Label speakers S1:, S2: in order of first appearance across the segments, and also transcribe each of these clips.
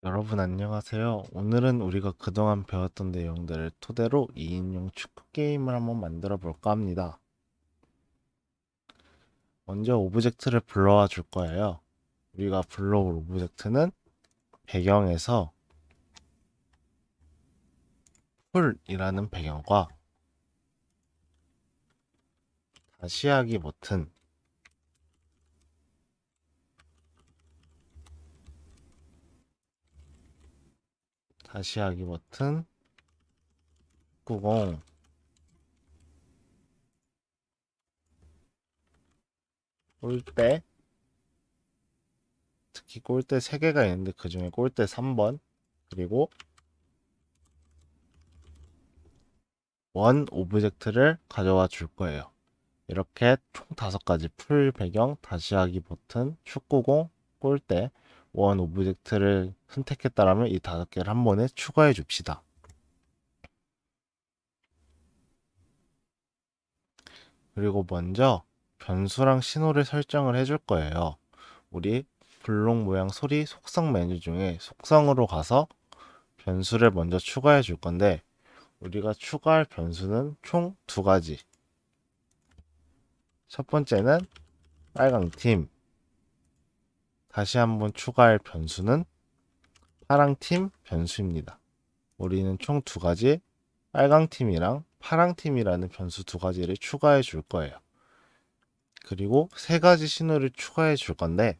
S1: 여러분 안녕하세요. 오늘은 우리가 그동안 배웠던 내용들을 토대로 2인용 축구 게임을 한번 만들어 볼까 합니다. 먼저 오브젝트를 불러와 줄 거예요. 우리가 불러올 오브젝트는 배경에서 풀이라는 배경과 다시 하기 버튼, 다시 하기 버튼, 90, 골대, 특히 골대 3개가 있는데 그 중에 골대 3번, 그리고 원 오브젝트를 가져와 줄 거예요. 이렇게 총 5가지 풀 배경, 다시 하기 버튼, 축구공, 골대, 원 오브젝트를 선택했다라면 이 5개를 한 번에 추가해 줍시다. 그리고 먼저 변수랑 신호를 설정을 해줄 거예요. 우리 블록 모양 소리 속성 메뉴 중에 속성으로 가서 변수를 먼저 추가해 줄 건데 우리가 추가할 변수는 총 2가지. 첫 번째는 빨강팀, 다시 한번 추가할 변수는 파랑팀 변수입니다. 우리는 총 2가지 빨강팀이랑 파랑팀이라는 변수 2가지를 추가해 줄 거예요. 그리고 3가지 신호를 추가해 줄 건데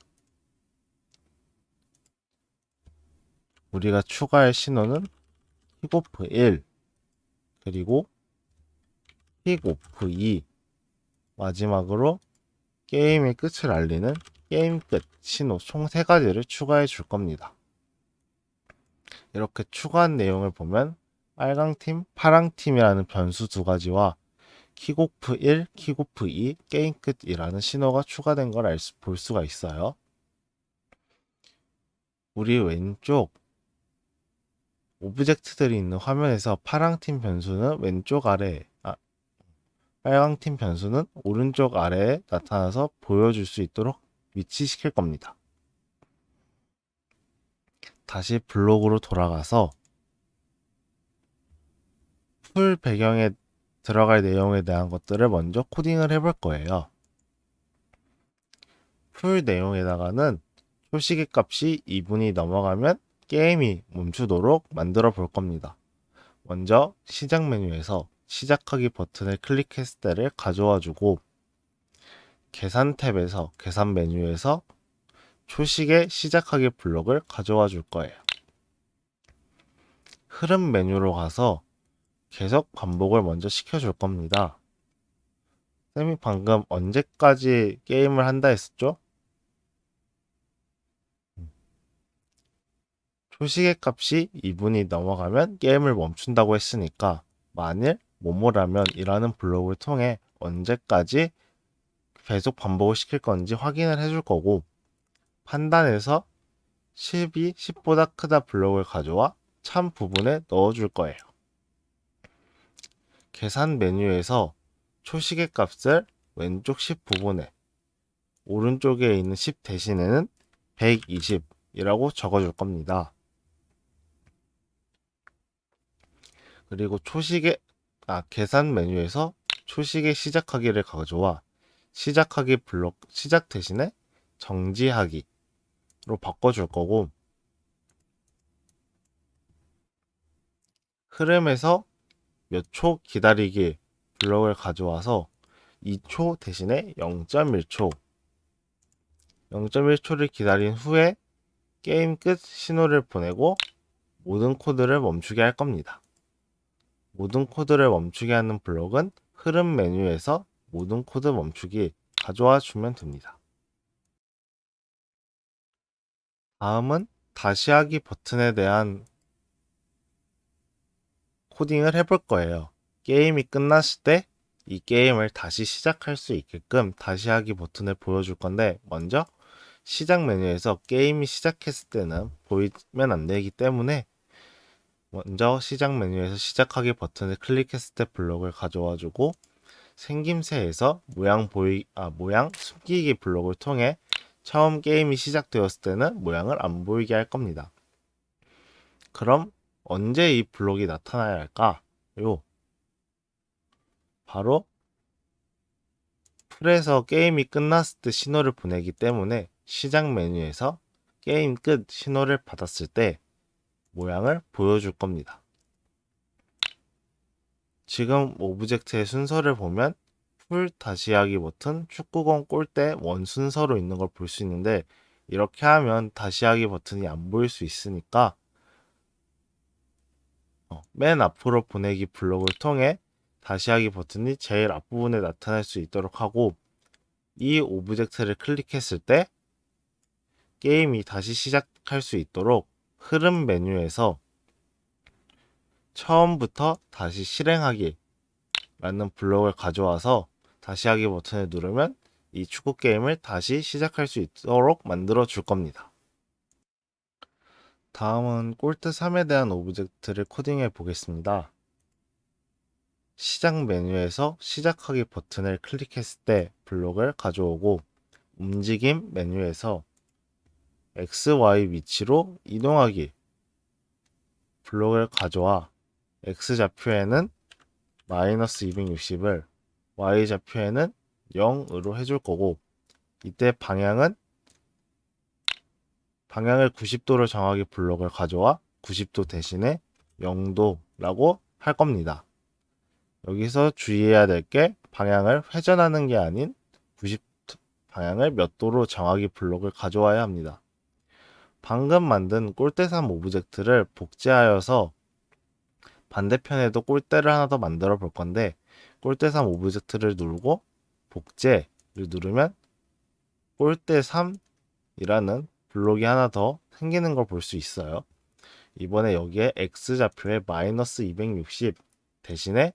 S1: 우리가 추가할 신호는 킥오프 1 그리고 킥오프 2 마지막으로 게임의 끝을 알리는 게임 끝 신호 총 3가지를 추가해 줄 겁니다. 이렇게 추가한 내용을 보면 빨강팀, 파랑팀이라는 변수 2가지와 킥오프 1, 킥오프 2, 게임 끝이라는 신호가 추가된 걸 볼 수가 있어요. 우리 왼쪽 오브젝트들이 있는 화면에서 파랑팀 변수는 왼쪽 아래, 빨강팀 변수는 오른쪽 아래에 나타나서 보여줄 수 있도록 위치시킬 겁니다. 다시 블록으로 돌아가서 풀 배경에 들어갈 내용에 대한 것들을 먼저 코딩을 해볼 거예요. 풀 내용에다가는 표시계 값이 2분이 넘어가면 게임이 멈추도록 만들어 볼 겁니다. 먼저 시작 메뉴에서 시작하기 버튼을 클릭했을 때를 가져와 주고 계산 탭에서 계산 메뉴에서 초식의 시작하기 블록을 가져와 줄 거예요. 흐름 메뉴로 가서 계속 반복을 먼저 시켜줄 겁니다. 쌤이 방금 언제까지 게임을 한다 했었죠? 초시계 값이 2분이 넘어가면 게임을 멈춘다고 했으니까 만일 뭐뭐라면 이라는 블록을 통해 언제까지 계속 반복을 시킬 건지 확인을 해줄 거고 판단해서 10이 10보다 크다 블록을 가져와 참 부분에 넣어줄 거예요. 계산 메뉴에서 초시계 값을 왼쪽 10 부분에 오른쪽에 있는 10 대신에는 120이라고 적어줄 겁니다. 그리고 계산 메뉴에서 초식의 시작하기를 가져와 시작하기 블록 시작 대신에 정지하기로 바꿔줄 거고 흐름에서 몇 초 기다리기 블록을 가져와서 2초 대신에 0.1초 0.1초를 기다린 후에 게임 끝 신호를 보내고 모든 코드를 멈추게 할 겁니다. 모든 코드를 멈추게 하는 블록은 흐름 메뉴에서 모든 코드 멈추기 가져와 주면 됩니다. 다음은 다시 하기 버튼에 대한 코딩을 해볼 거예요. 게임이 끝났을 때 이 게임을 다시 시작할 수 있게끔 다시 하기 버튼을 보여줄 건데 먼저 시작 메뉴에서 게임이 시작했을 때는 보이면 안 되기 때문에 먼저 시작 메뉴에서 시작하기 버튼을 클릭했을 때 블록을 가져와 주고 생김새에서 모양 숨기기 블록을 통해 처음 게임이 시작되었을 때는 모양을 안 보이게 할 겁니다. 그럼 언제 이 블록이 나타나야 할까요? 바로 풀에서 게임이 끝났을 때 신호를 보내기 때문에 시작 메뉴에서 게임 끝 신호를 받았을 때 모양을 보여줄 겁니다. 지금 오브젝트의 순서를 보면 풀 다시 하기 버튼, 축구공 골대 원 순서로 있는 걸 볼 수 있는데, 이렇게 하면 다시 하기 버튼이 안 보일 수 있으니까 맨 앞으로 보내기 블록을 통해 다시 하기 버튼이 제일 앞부분에 나타날 수 있도록 하고, 이 오브젝트를 클릭했을 때 게임이 다시 시작할 수 있도록 흐름 메뉴에서 처음부터 다시 실행하기 라는 블록을 가져와서 다시 하기 버튼을 누르면 이 축구 게임을 다시 시작할 수 있도록 만들어 줄 겁니다. 다음은 꼴트 3에 대한 오브젝트를 코딩해 보겠습니다. 시작 메뉴에서 시작하기 버튼을 클릭했을 때 블록을 가져오고, 움직임 메뉴에서 XY 위치로 이동하기 블록을 가져와 X좌표에는 마이너스 260을 Y좌표에는 0으로 해줄 거고, 이때 방향을 90도로 정하기 블록을 가져와 90도 대신에 0도라고 할 겁니다. 여기서 주의해야 될 게 방향을 회전하는 게 아닌 90 방향을 몇 도로 정하기 블록을 가져와야 합니다. 방금 만든 꼴대3 오브젝트를 복제하여서 반대편에도 꼴대를 하나 더 만들어 볼 건데, 꼴대3 오브젝트를 누르고 복제를 누르면 꼴대3이라는 블록이 하나 더 생기는 걸 볼 수 있어요. 이번에 여기에 X좌표에 마이너스 260 대신에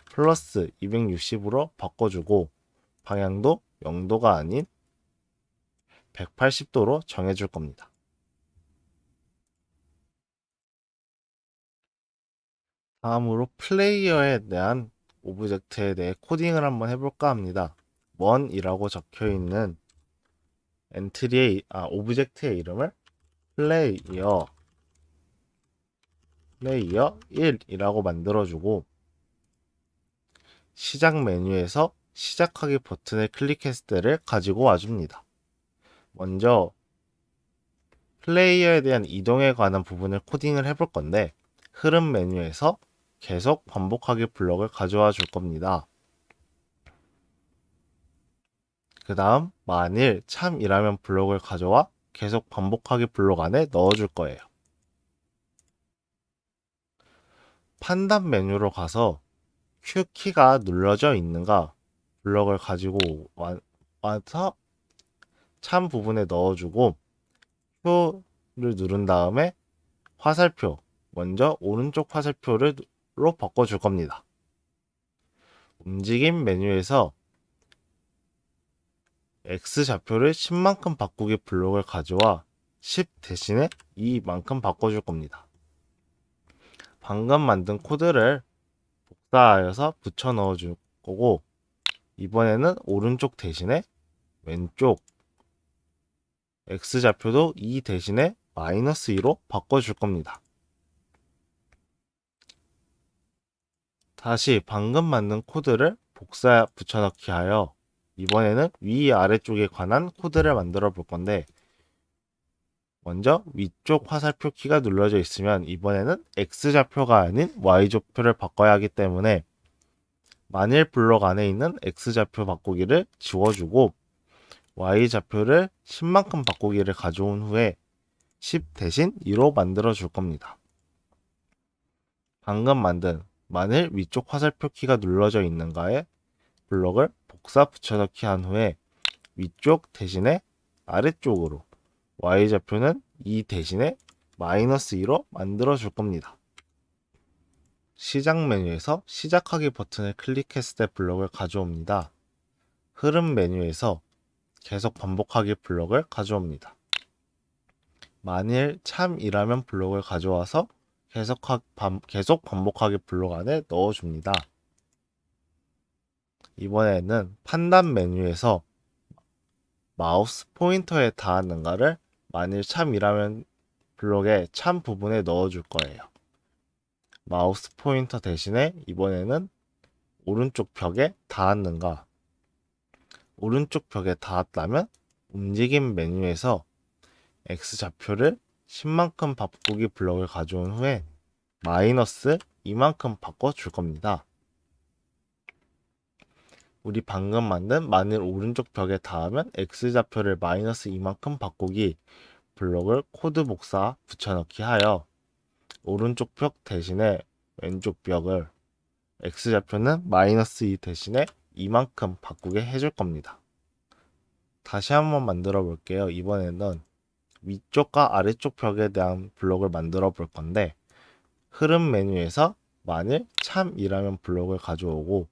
S1: 플러스 260으로 바꿔주고, 방향도 0도가 아닌 180도로 정해줄 겁니다. 다음으로 플레이어에 대한 오브젝트에 대해 코딩을 한번 해볼까 합니다. 1이라고 적혀있는 오브젝트의 이름을 플레이어 1이라고 만들어주고, 시작 메뉴에서 시작하기 버튼을 클릭했을 때를 가지고 와줍니다. 먼저 플레이어에 대한 이동에 관한 부분을 코딩을 해볼 건데, 흐름 메뉴에서 계속 반복하기 블록을 가져와 줄 겁니다. 그 다음 만일 참이라면 블록을 가져와 계속 반복하기 블록 안에 넣어줄 거예요. 판단 메뉴로 가서 Q키가 눌러져 있는가 블록을 가지고 와서 참 부분에 넣어주고, Q를 누른 다음에 화살표, 먼저 오른쪽 화살표로 바꿔줄 겁니다. 움직임 메뉴에서 X좌표를 10만큼 바꾸기 블록을 가져와 10 대신에 2만큼 바꿔줄 겁니다. 방금 만든 코드를 복사하여서 붙여 넣어줄 거고, 이번에는 오른쪽 대신에 왼쪽 X좌표도 2 대신에 마이너스 2로 바꿔줄 겁니다. 다시 방금 만든 코드를 복사 붙여넣기 하여 이번에는 위아래쪽에 관한 코드를 만들어 볼 건데, 먼저 위쪽 화살표 키가 눌러져 있으면 이번에는 X좌표가 아닌 Y좌표를 바꿔야 하기 때문에 만일 블록 안에 있는 X좌표 바꾸기를 지워주고, Y좌표를 10만큼 바꾸기를 가져온 후에 10 대신 2로 만들어 줄 겁니다. 방금 만든 만일 위쪽 화살표 키가 눌러져 있는가에 블록을 복사 붙여넣기 한 후에 위쪽 대신에 아래쪽으로 Y좌표는 2 대신에 마이너스 2로 만들어 줄 겁니다. 시작 메뉴에서 시작하기 버튼을 클릭했을 때 블록을 가져옵니다. 흐름 메뉴에서 계속 반복하기 블록을 가져옵니다. 만일 참이라면 블록을 가져와서 계속 반복하기 블록 안에 넣어줍니다. 이번에는 판단 메뉴에서 마우스 포인터에 닿았는가를 만일 참이라면 블록의 참 부분에 넣어줄 거예요. 마우스 포인터 대신에 이번에는 오른쪽 벽에 닿았는가? 오른쪽 벽에 닿았다면 움직임 메뉴에서 X좌표를 10만큼 바꾸기 블록을 가져온 후에 마이너스 이만큼 바꿔줄 겁니다. 우리 방금 만든 만일 오른쪽 벽에 닿으면 X좌표를 마이너스 이만큼 바꾸기 블록을 코드 복사 붙여넣기 하여 오른쪽 벽 대신에 왼쪽 벽을 X좌표는 마이너스 2 대신에 이만큼 바꾸게 해줄 겁니다. 다시 한번 만들어 볼게요. 이번에는 위쪽과 아래쪽 벽에 대한 블록을 만들어 볼 건데 흐름 메뉴에서 만일 참이라면 블록을 가져오고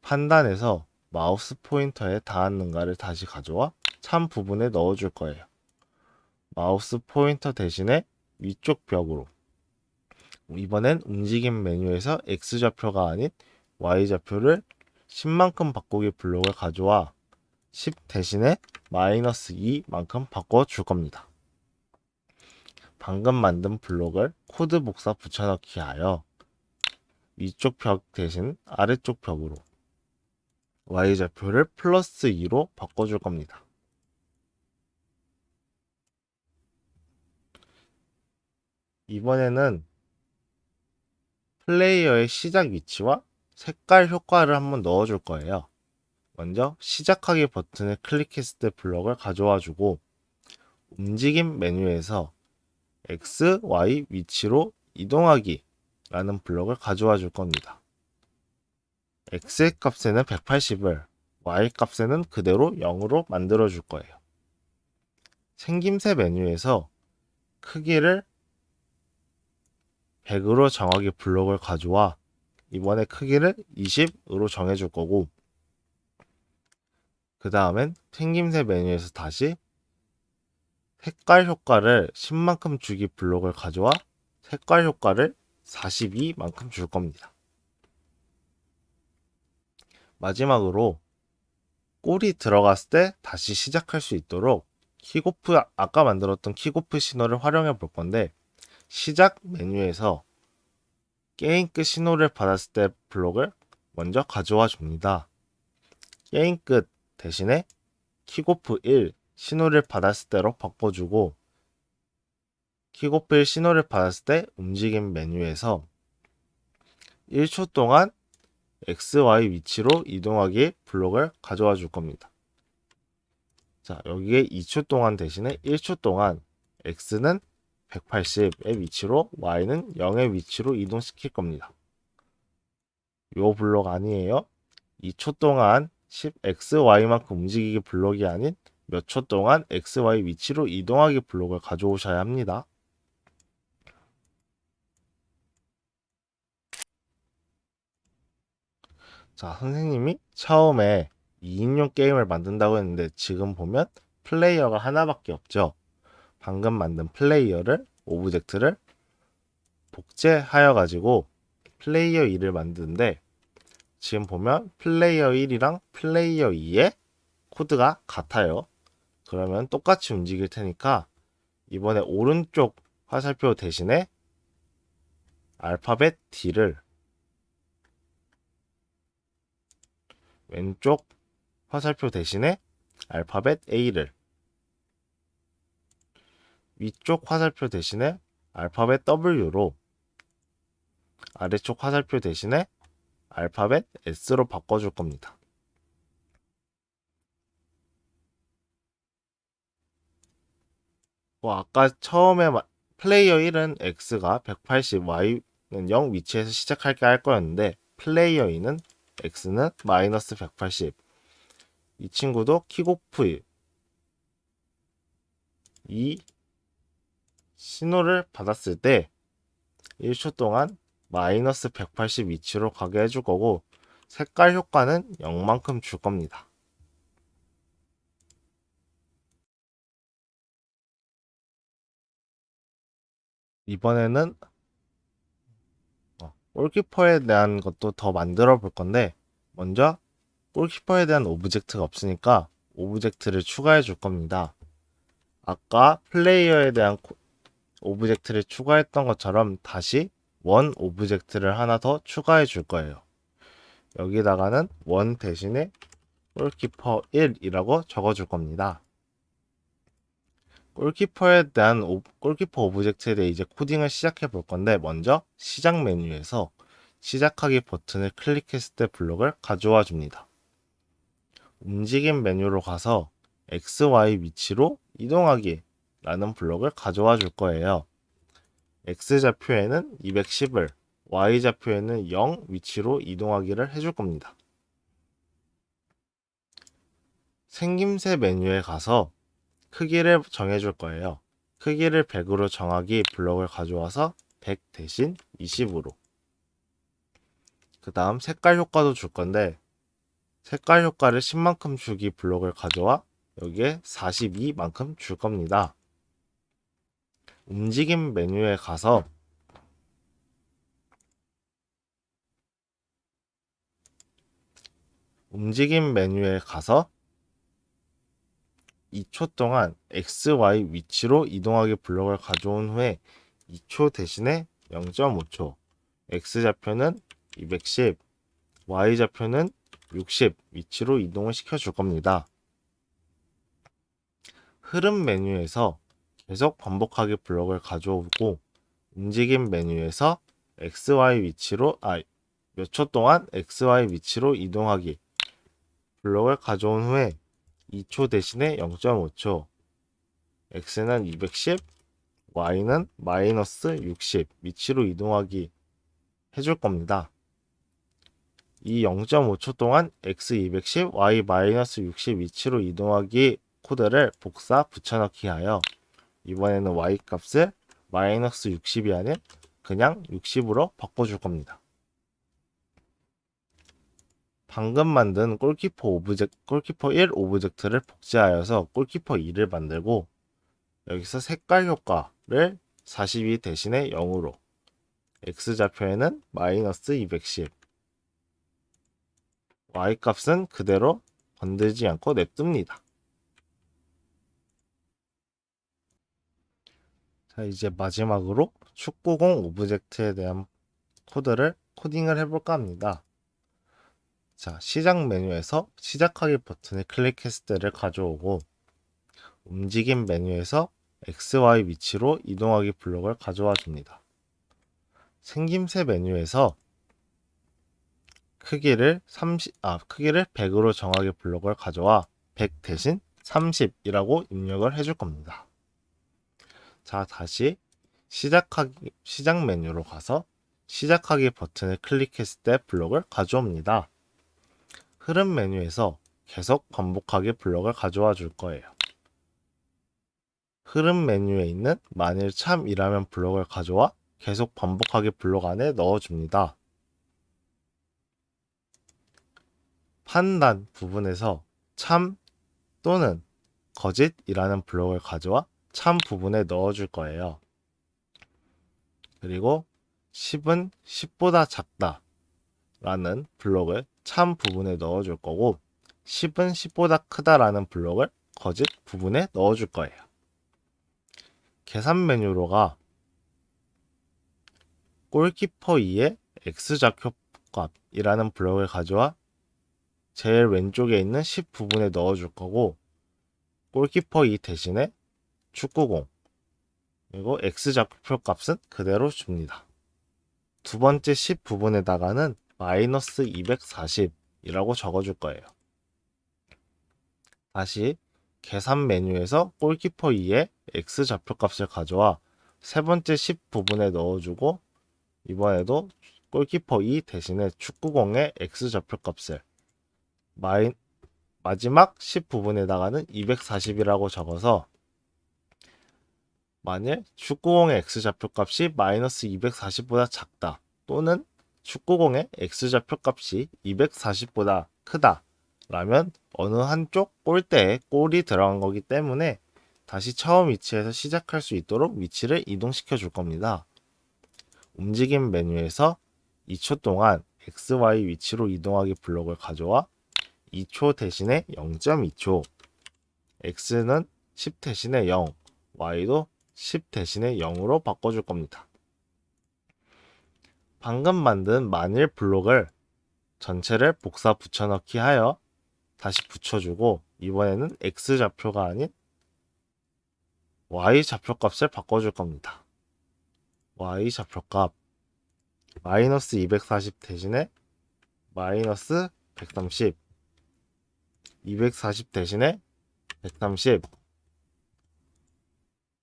S1: 판단에서 마우스 포인터에 닿았는가를 다시 가져와 참 부분에 넣어줄 거예요. 마우스 포인터 대신에 위쪽 벽으로 이번엔 움직임 메뉴에서 X좌표가 아닌 Y좌표를 10만큼 바꾸기 블록을 가져와 10 대신에 마이너스 2만큼 바꿔줄 겁니다. 방금 만든 블록을 코드 복사 붙여넣기 하여 위쪽 벽 대신 아래쪽 벽으로 Y좌표를 플러스 2로 바꿔줄 겁니다. 이번에는 플레이어의 시작 위치와 색깔 효과를 한번 넣어줄 거예요. 먼저 시작하기 버튼을 클릭했을 때 블록을 가져와 주고 움직임 메뉴에서 X, Y 위치로 이동하기 라는 블록을 가져와 줄 겁니다. X의 값에는 180을, Y 값에는 그대로 0으로 만들어 줄 거예요. 생김새 메뉴에서 크기를 100으로 정하기 블록을 가져와 이번에 크기를 20으로 정해줄 거고 그 다음엔 생김새 메뉴에서 다시 색깔 효과를 10만큼 주기 블록을 가져와 색깔 효과를 42만큼 줄 겁니다. 마지막으로 꼴이 들어갔을 때 다시 시작할 수 있도록 킥오프 아까 만들었던 킥오프 신호를 활용해 볼 건데 시작 메뉴에서 게임 끝 신호를 받았을 때 블록을 먼저 가져와 줍니다. 게임 끝 대신에 킥오프 1 신호를 받았을 때로 바꿔주고 킥오프 1 신호를 받았을 때 움직임 메뉴에서 1초 동안 XY 위치로 이동하기 블록을 가져와 줄 겁니다. 자, 여기에 2초 동안 대신에 1초 동안 X는 180의 위치로 Y는 0의 위치로 이동시킬 겁니다. 요 블록 아니에요. 2초 동안 10XY만큼 움직이기 블록이 아닌 몇 초 동안 XY 위치로 이동하기 블록을 가져오셔야 합니다. 자, 선생님이 처음에 2인용 게임을 만든다고 했는데 지금 보면 플레이어가 하나밖에 없죠. 방금 만든 플레이어를 오브젝트를 복제하여 가지고 플레이어 2를 만드는데 지금 보면 플레이어 1이랑 플레이어 2의 코드가 같아요. 그러면 똑같이 움직일 테니까 이번에 오른쪽 화살표 대신에 알파벳 D를 왼쪽 화살표 대신에 알파벳 A를 위쪽 화살표 대신에 알파벳 W로 아래쪽 화살표 대신에 알파벳 S로 바꿔줄 겁니다. 아까 처음에 플레이어 1은 X가 180, Y는 0 위치에서 시작할게 할 거였는데 플레이어 2는 X는 마이너스 180 이 친구도 킥오프 이 신호를 받았을 때 1초 동안 마이너스 180 위치로 가게 해줄 거고 색깔 효과는 0만큼 줄 겁니다. 이번에는 골키퍼에 대한 것도 더 만들어 볼 건데 먼저 골키퍼에 대한 오브젝트가 없으니까 오브젝트를 추가해 줄 겁니다. 아까 플레이어에 대한 오브젝트를 추가했던 것처럼 다시 원 오브젝트를 하나 더 추가해 줄 거예요. 여기다가는 원 대신에 골키퍼 1이라고 적어 줄 겁니다. 골키퍼에 대한 골키퍼 오브젝트에 대해 이제 코딩을 시작해 볼 건데, 먼저 시작 메뉴에서 시작하기 버튼을 클릭했을 때 블록을 가져와 줍니다. 움직임 메뉴로 가서 XY 위치로 이동하기 라는 블록을 가져와 줄 거예요. X좌표에는 210을, Y좌표에는 0 위치로 이동하기를 해줄 겁니다. 생김새 메뉴에 가서 크기를 정해줄 거예요. 크기를 100으로 정하기 블록을 가져와서 100 대신 20으로. 그 다음 색깔 효과도 줄 건데, 색깔 효과를 10만큼 주기 블록을 가져와 여기에 42만큼 줄 겁니다. 움직임 메뉴에 가서 움직임 메뉴에 가서 2초 동안 XY 위치로 이동하기 블록을 가져온 후에 2초 대신에 0.5초, X좌표는 210, Y좌표는 60 위치로 이동을 시켜줄 겁니다. 흐름 메뉴에서 계속 반복하기 블록을 가져오고, 움직임 메뉴에서 XY 위치로 몇 초 동안 XY 위치로 이동하기 블록을 가져온 후에 2초 대신에 0.5초, X는 210, Y는 마이너스 60 위치로 이동하기 해줄 겁니다. 이 0.5초 동안 X 210, Y 마이너스 60 위치로 이동하기 코드를 복사 붙여넣기 하여 이번에는 Y 값을 마이너스 60이 아닌 그냥 60으로 바꿔줄 겁니다. 방금 만든 골키퍼 1 오브젝트를 복제하여서 골키퍼 2를 만들고, 여기서 색깔 효과를 42 대신에 0으로, X좌표에는 마이너스 210, Y값은 그대로 건들지 않고 냅둡니다. 자, 이제 마지막으로 축구공 오브젝트에 대한 코딩을 해볼까 합니다. 자, 시작 메뉴에서 시작하기 버튼을 클릭했을 때를 가져오고, 움직임 메뉴에서 XY 위치로 이동하기 블록을 가져와 줍니다. 생김새 메뉴에서 크기를 100으로 정하기 블록을 가져와 100 대신 30이라고 입력을 해줄 겁니다. 자, 다시 시작 메뉴로 가서 시작하기 버튼을 클릭했을 때 블록을 가져옵니다. 흐름 메뉴에서 계속 반복하기 블록을 가져와 줄 거예요. 흐름 메뉴에 있는 만일 참이라면 블록을 가져와 계속 반복하기 블록 안에 넣어줍니다. 판단 부분에서 참 또는 거짓이라는 블록을 가져와 참 부분에 넣어줄 거예요. 그리고 10은 10보다 작다 라는 블록을 참 부분에 넣어줄 거고, 10은 10보다 크다 라는 블록을 거짓 부분에 넣어줄 거예요. 계산 메뉴로가 골키퍼 2의 X좌표 값이라는 블록을 가져와 제일 왼쪽에 있는 10 부분에 넣어줄 거고, 골키퍼 2 대신에 축구공, 그리고 X좌표 값은 그대로 줍니다. 두 번째 10 부분에다가는 마이너스 240이라고 적어줄 거예요. 다시 계산 메뉴에서 골키퍼 2의 X좌표 값을 가져와 세 번째 10 부분에 넣어주고, 이번에도 골키퍼 2 대신에 축구공의 X좌표 값을 마지막 10 부분에다가는 240이라고 적어서, 만일 축구공의 X좌표 값이 마이너스 240보다 작다 또는 축구공의 X좌표 값이 240보다 크다 라면 어느 한쪽 골대에 골이 들어간 거기 때문에 다시 처음 위치에서 시작할 수 있도록 위치를 이동시켜 줄 겁니다. 움직임 메뉴에서 2초 동안 XY 위치로 이동하기 블록을 가져와 2초 대신에 0.2초, X는 10 대신에 0, Y도 10 대신에 0으로 바꿔줄 겁니다. 방금 만든 만일 블록을 전체를 복사 붙여넣기 하여 다시 붙여주고 이번에는 x좌표가 아닌 y좌표값을 바꿔줄 겁니다. y좌표값 마이너스 240 대신에 마이너스 130 240 대신에 130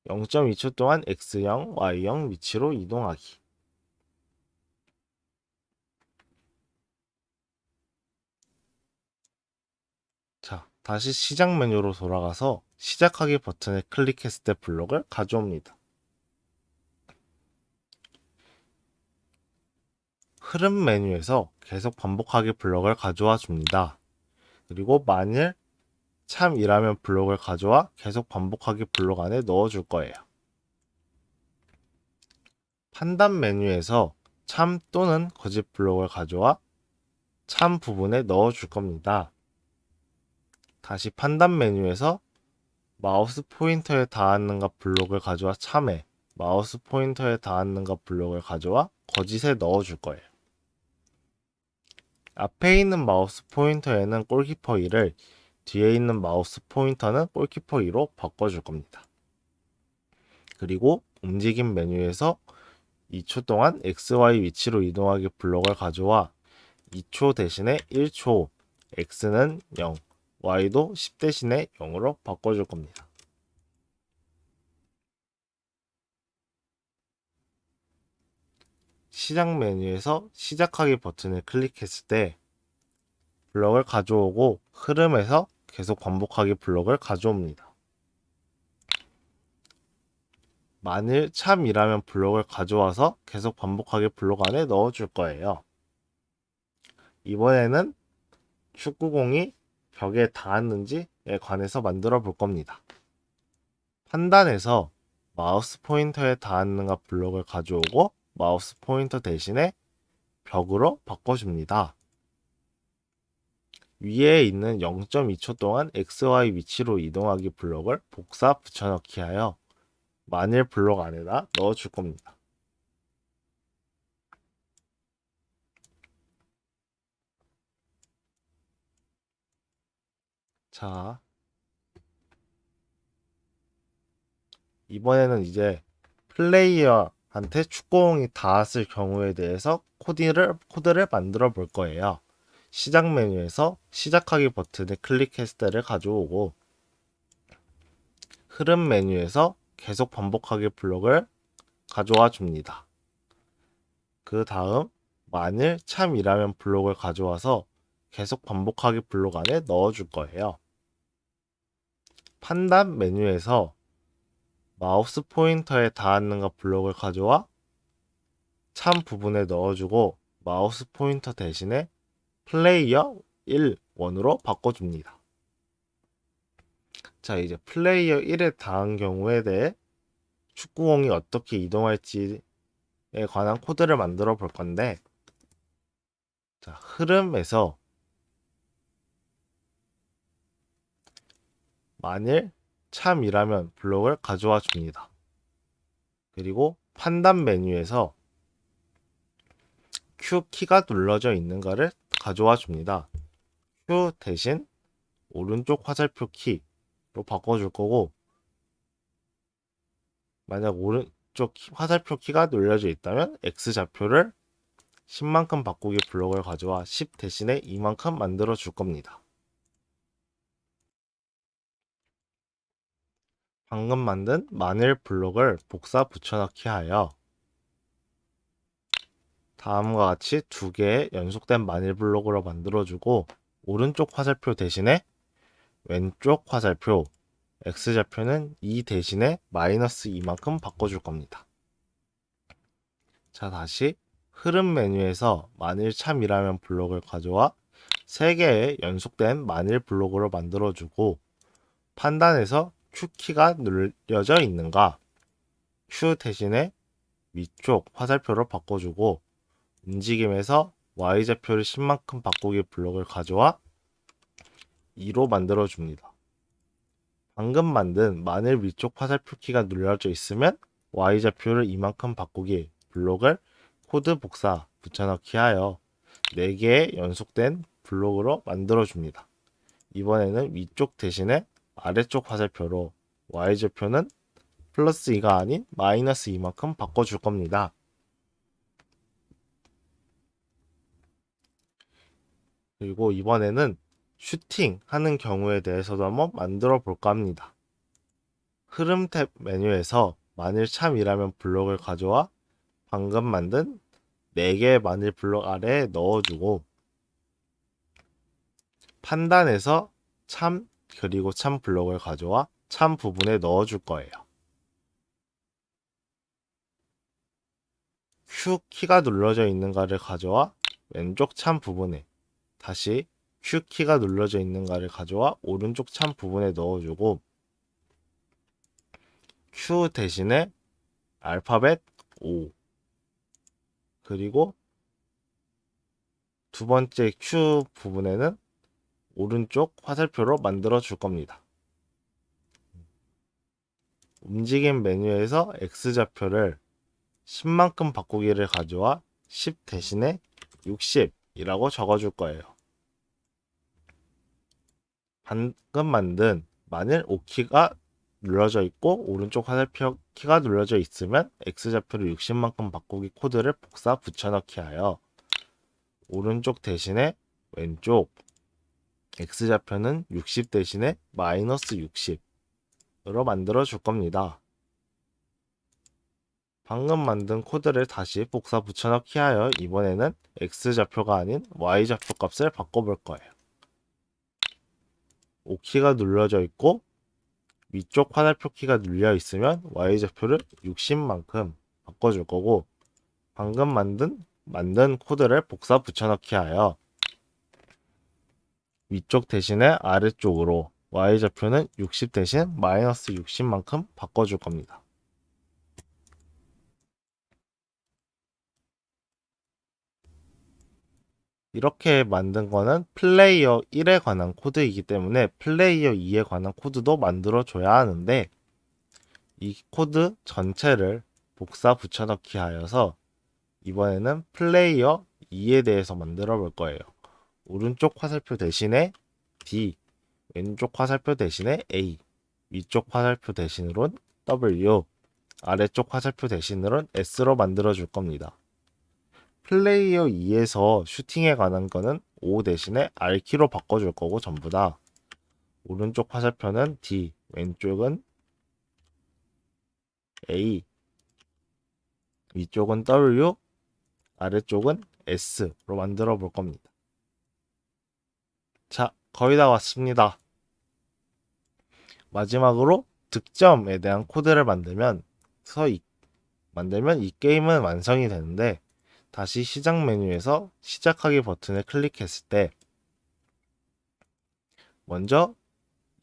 S1: 0.2초 동안 x0, y0 위치로 이동하기. 자, 다시 시작 메뉴로 돌아가서 시작하기 버튼을 클릭했을 때 블록을 가져옵니다. 흐름 메뉴에서 계속 반복하기 블록을 가져와 줍니다. 그리고 만일 참이라면 블록을 가져와 계속 반복하기 블록 안에 넣어줄 거예요. 판단 메뉴에서 참 또는 거짓 블록을 가져와 참 부분에 넣어줄 겁니다. 다시 판단 메뉴에서 마우스 포인터에 닿았는가 블록을 가져와 참에, 마우스 포인터에 닿았는가 블록을 가져와 거짓에 넣어줄 거예요. 앞에 있는 마우스 포인터에는 골키퍼 2를, 뒤에 있는 마우스 포인터는 골키퍼 2로 바꿔줄 겁니다. 그리고 움직임 메뉴에서 2초 동안 XY 위치로 이동하기 블록을 가져와 2초 대신에 1초, X는 0, Y도 10 대신에 0으로 바꿔줄 겁니다. 시작 메뉴에서 시작하기 버튼을 클릭했을 때 블록을 가져오고 흐름에서 계속 반복하기 블록을 가져옵니다. 만일 참이라면 블록을 가져와서 계속 반복하기 블록 안에 넣어줄 거예요. 이번에는 축구공이 벽에 닿았는지에 관해서 만들어 볼 겁니다. 판단에서 마우스 포인터에 닿았는가 블록을 가져오고 마우스 포인터 대신에 벽으로 바꿔줍니다. 위에 있는 0.2초 동안 XY 위치로 이동하기 블록을 복사 붙여넣기 하여 만일 블록 안에다 넣어줄 겁니다. 자, 이번에는 이제 플레이어한테 축구공이 닿았을 경우에 대해서 코드를 만들어 볼 거예요. 시작 메뉴에서 시작하기 버튼을 클릭했을 때를 가져오고 흐름 메뉴에서 계속 반복하기 블록을 가져와 줍니다. 그 다음 만일 참이라면 블록을 가져와서 계속 반복하기 블록 안에 넣어줄 거예요. 판단 메뉴에서 마우스 포인터에 닿았는가 블록을 가져와 참 부분에 넣어주고 마우스 포인터 대신에 플레이어 1, 1으로 바꿔줍니다. 자, 이제 플레이어 1에 닿은 경우에 대해 축구공이 어떻게 이동할지에 관한 코드를 만들어 볼 건데, 자, 흐름에서 만일 참이라면 블록을 가져와 줍니다. 그리고 판단 메뉴에서 Q 키가 눌러져 있는가를 가져와 줍니다. Q 대신 오른쪽 화살표 키로 바꿔줄 거고, 만약 오른쪽 화살표 키가 눌려져 있다면 X좌표를 10만큼 바꾸기 블록을 가져와 10 대신에 2만큼 만들어 줄 겁니다. 방금 만든 만일 블록을 복사 붙여넣기 하여 다음과 같이 두 개의 연속된 만일 블록으로 만들어주고 오른쪽 화살표 대신에 왼쪽 화살표 X좌표는 2 대신에 마이너스 2만큼 바꿔줄 겁니다. 자, 다시 흐름 메뉴에서 만일 참이라면 블록을 가져와 3개의 연속된 만일 블록으로 만들어주고 판단에서 Q키가 눌려져 있는가 Q 대신에 위쪽 화살표로 바꿔주고 움직임에서 Y좌표를 10만큼 바꾸기 블록을 가져와 2로 만들어줍니다. 방금 만든 마늘 위쪽 화살표 키가 눌러져 있으면 Y좌표를 이만큼 바꾸기 블록을 코드 복사 붙여넣기 하여 4개의 연속된 블록으로 만들어줍니다. 이번에는 위쪽 대신에 아래쪽 화살표로 Y좌표는 플러스 2가 아닌 마이너스 2만큼 바꿔줄 겁니다. 그리고 이번에는 슈팅 하는 경우에 대해서도 한번 만들어 볼까 합니다. 흐름 탭 메뉴에서 마늘 참이라면 블록을 가져와 방금 만든 4개의 마늘 블록 아래에 넣어주고 판단에서 참 그리고 참 블록을 가져와 참 부분에 넣어줄 거예요. Q 키가 눌러져 있는가를 가져와 왼쪽 참 부분에 다시 Q 키가 눌러져 있는가를 가져와 오른쪽 참 부분에 넣어주고 Q 대신에 알파벳 O 그리고 두 번째 Q 부분에는 오른쪽 화살표로 만들어 줄 겁니다. 움직임 메뉴에서 X좌표를 10만큼 바꾸기를 가져와 10 대신에 60이라고 적어줄 거예요. 방금 만든 마늘 O키가 눌러져 있고 오른쪽 화살표 키가 눌러져 있으면 X좌표를 60만큼 바꾸기 코드를 복사 붙여넣기 하여 오른쪽 대신에 왼쪽 X좌표는 60 대신에 마이너스 60으로 만들어 줄 겁니다. 방금 만든 코드를 다시 복사 붙여넣기 하여 이번에는 X좌표가 아닌 Y좌표 값을 바꿔볼 거예요. O키가 눌러져 있고 위쪽 화살표 키가 눌려 있으면 Y좌표를 60만큼 바꿔줄 거고 방금 만든 코드를 복사 붙여넣기 하여 위쪽 대신에 아래쪽으로 Y좌표는 60 대신 마이너스 60만큼 바꿔줄 겁니다. 이렇게 만든 거는 플레이어 1에 관한 코드이기 때문에 플레이어 2에 관한 코드도 만들어 줘야 하는데 이 코드 전체를 복사 붙여넣기 하여서 이번에는 플레이어 2에 대해서 만들어 볼 거예요. 오른쪽 화살표 대신에 D, 왼쪽 화살표 대신에 A, 위쪽 화살표 대신으론 W, 아래쪽 화살표 대신으론 S로 만들어 줄 겁니다. 플레이어 2에서 슈팅에 관한 거는 O 대신에 R키로 바꿔줄 거고 전부 다 오른쪽 화살표는 D, 왼쪽은 A, 위쪽은 W, 아래쪽은 S로 만들어 볼 겁니다. 자, 거의 다 왔습니다. 마지막으로 득점에 대한 코드를 만들면 이 게임은 완성이 되는데 다시 시작 메뉴에서 시작하기 버튼을 클릭했을 때 먼저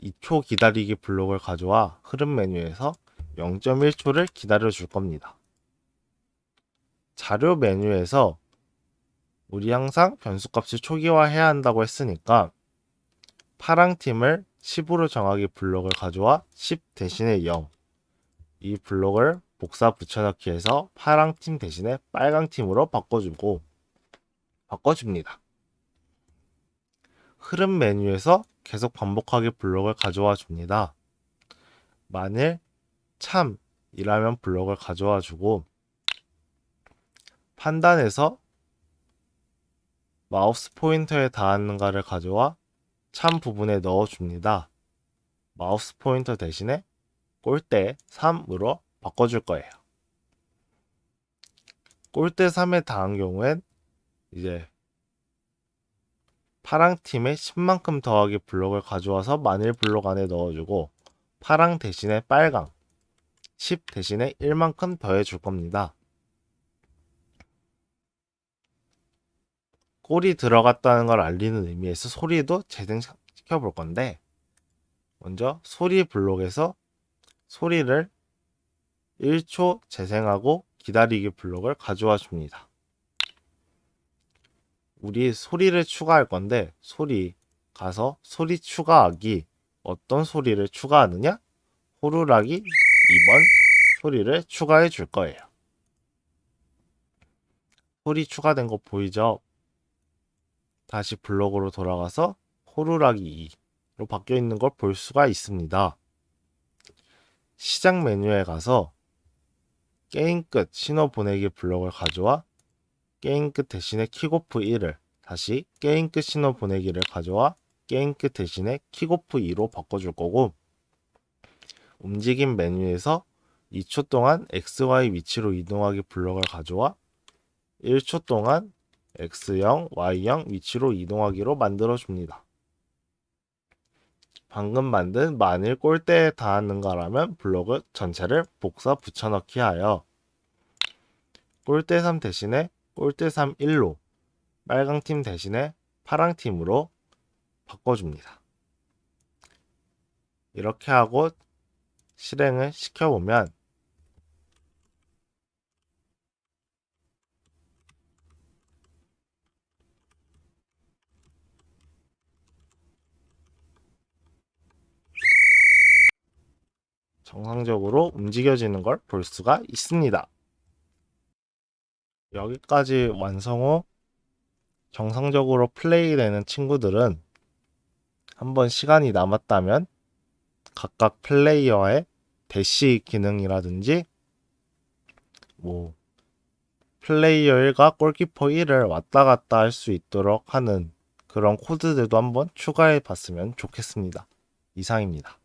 S1: 2초 기다리기 블록을 가져와 흐름 메뉴에서 0.1초를 기다려 줄 겁니다. 자료 메뉴에서 우리 항상 변수값을 초기화해야 한다고 했으니까 파랑 팀을 10으로 정하기 블록을 가져와 10 대신에 0 이 블록을 복사 붙여넣기 해서 파랑 팀 대신에 빨강 팀으로 바꿔줍니다. 흐름 메뉴에서 계속 반복하기 블록을 가져와 줍니다. 만일 참이라면 블록을 가져와 주고 판단에서 마우스 포인터에 닿았는가를 가져와 참 부분에 넣어줍니다. 마우스 포인터 대신에 골대 3으로 바꿔줄 거예요. 골대 3에 닿은 경우엔 이제 파랑 팀에 10만큼 더하기 블록을 가져와서 마늘 블록 안에 넣어주고 파랑 대신에 빨강 10 대신에 1만큼 더해줄 겁니다. 골이 들어갔다는 걸 알리는 의미에서 소리도 재생시켜 볼 건데 먼저 소리 블록에서 소리를 1초 재생하고 기다리기 블록을 가져와 줍니다. 우리 소리를 추가할 건데 소리 가서 소리 추가하기 어떤 소리를 추가하느냐? 호루라기 2번 소리를 추가해 줄 거예요. 소리 추가된 거 보이죠? 다시 블록으로 돌아가서 호루라기 2로 바뀌어 있는 걸 볼 수가 있습니다. 시작 메뉴에 가서 게임 끝 신호 보내기 블록을 가져와 게임 끝 대신에 킥오프 1을 다시 게임 끝 신호 보내기를 가져와 게임 끝 대신에 킥오프 2로 바꿔줄 거고, 움직임 메뉴에서 2초 동안 XY 위치로 이동하기 블록을 가져와 1초 동안 X0, Y0 위치로 이동하기로 만들어줍니다. 방금 만든 만일 골대에 닿았는가라면 블록을 전체를 복사 붙여넣기 하여 골대 3 대신에 골대 3 1로 빨강팀 대신에 파랑팀으로 바꿔줍니다. 이렇게 하고 실행을 시켜보면 정상적으로 움직여지는 걸 볼 수가 있습니다. 여기까지 완성 후 정상적으로 플레이되는 친구들은 한번 시간이 남았다면 각각 플레이어의 대시 기능이라든지 플레이어 1과 골키퍼 1을 왔다 갔다 할 수 있도록 하는 그런 코드들도 한번 추가해 봤으면 좋겠습니다. 이상입니다.